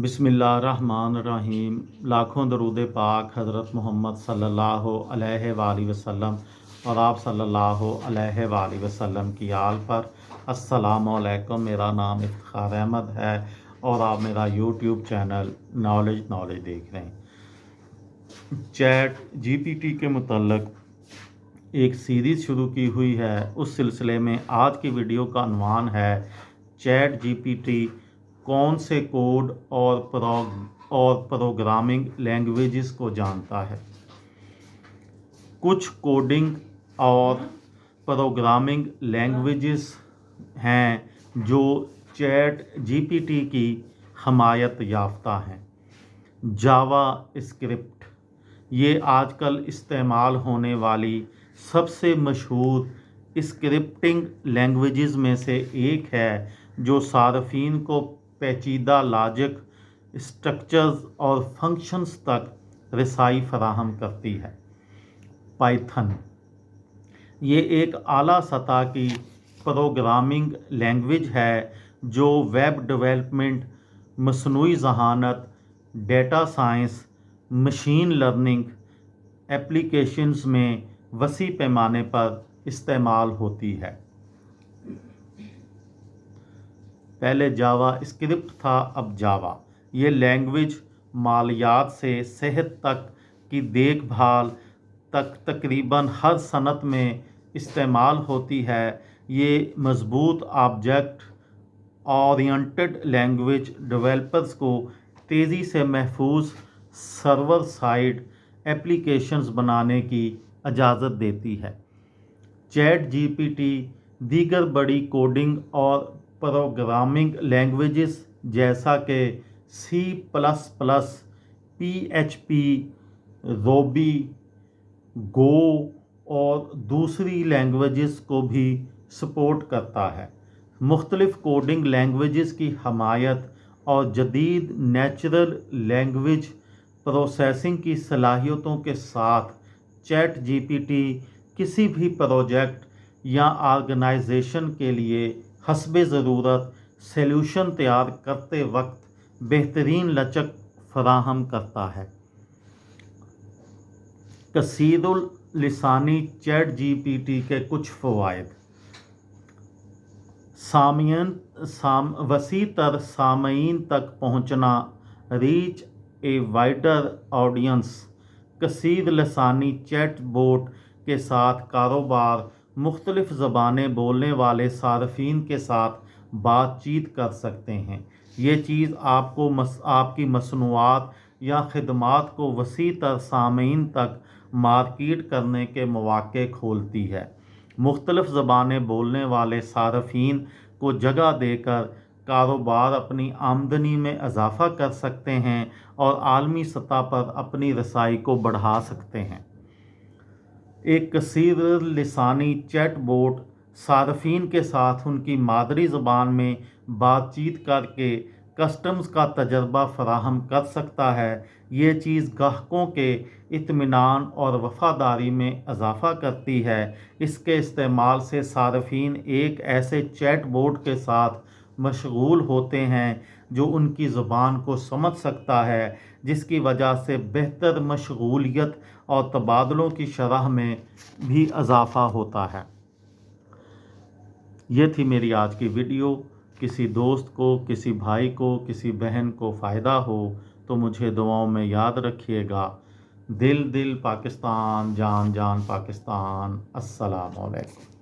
बिस्मिल्लाहिर्रहमानिर्रहीम। लाखों दरूद पाक हज़रत मोहम्मद सल्लल्लाहु अलैहि वसल्लम और आप सल्लल्लाहु अलैहि वसल्लम की आल पर। अस्सलामु अलैकुम। मेरा नाम इफ्तिखार अहमद है और आप मेरा यूट्यूब चैनल नॉलेज देख रहे हैं। चैट जीपीटी के मुतल्लक एक सीरीज़ शुरू की हुई है। उस सिलसिले में आज की वीडियो का अन्वान है चैट जीपीटी कौन से कोड और प्रोग्रामिंग लैंग्वेजेस को जानता है। कुछ कोडिंग और प्रोग्रामिंग लैंग्वेजेस हैं जो चैट जीपीटी की हमायत याफ्ता हैं। जावा स्क्रिप्ट ये आजकल इस्तेमाल होने वाली सबसे मशहूर स्क्रिप्टिंग लैंग्वेजेस में से एक है, जो सार्फिन को पेचीदा लॉजिक स्ट्रक्चर्स और फंक्शंस तक रसाई फराहम करती है। पाइथन ये एक आला सतह की प्रोग्रामिंग लैंग्वेज है जो वेब डेवलपमेंट, मसनूई ज़हानत, data science, machine learning applications में वसी पैमाने पर इस्तेमाल होती है। पहले जावा स्क्रिप्ट था, अब जावा। ये लैंग्वेज मालियात से सेहत तक की देखभाल तक तकरीबन हर सनत में इस्तेमाल होती है। ये मजबूत ऑब्जेक्ट ओरिएंटेड लैंग्वेज डेवलपर्स को तेज़ी से महफूज सर्वर साइड एप्लीकेशंस बनाने की इजाज़त देती है। चैट जीपीटी दीगर बड़ी कोडिंग और प्रोग्रामिंग लैंग्वेजेस जैसा कि C plus plus, PHP, Ruby, Go और दूसरी लैंग्वेजेस को भी सपोर्ट करता है। मुख्तलिफ कोडिंग लैंग्वेजेस की हमायत और जदीद नेचुरल लैंग्वेज प्रोसेसिंग की सलाहियतों के साथ चैट जीपीटी किसी भी प्रोजेक्ट या ऑर्गेनाइजेशन के लिए हस्बे ज़रूरत सॉल्यूशन तैयार करते वक्त बेहतरीन लचक फराहम करता है। कसीरुल लिसानी चैट जीपीटी के कुछ फ़वाइद। वसी तर सामईन तक पहुँचना, रीच ए वाइडर ऑडियंस। कसीर लसानी चैट बोट के साथ कारोबार मुख्तलिफ ज़बानें बोलने वाले सार्फिन के साथ बातचीत कर सकते हैं। ये चीज़ आपको आपकी मसनूआत या खिदमात को वसी तर सामईन तक मार्केट करने के मौके खोलती है। मुख्तलिफ ज़बानें बोलने वाले सार्फिन को जगह देकर कारोबार अपनी आमदनी में इजाफ़ा कर सकते हैं और आलमी सतह पर अपनी रसाई को बढ़ा सकते हैं। एक कसीर लिसानी चैट बोट सार्फिन के साथ उनकी मादरी ज़बान में बातचीत करके कस्टम्स का तजर्बा फराहम कर सकता है। ये चीज़ गाहकों के इत्मीनान और वफ़ादारी में इजाफ़ा करती है। इसके इस्तेमाल से सार्फिन एक ऐसे चैट बोट के साथ मशगूल होते हैं जो उनकी ज़ुबान को समझ सकता है, जिसकी वजह से बेहतर मशगूलियत और तबादलों की शरह में भी इजाफ़ा होता है। ये थी मेरी आज की वीडियो। किसी दोस्त को, किसी भाई को, किसी बहन को फ़ायदा हो तो मुझे दुआओं में याद रखिएगा। दिल दिल पाकिस्तान, जान जान पाकिस्तान। अस्सलामु अलैकुम।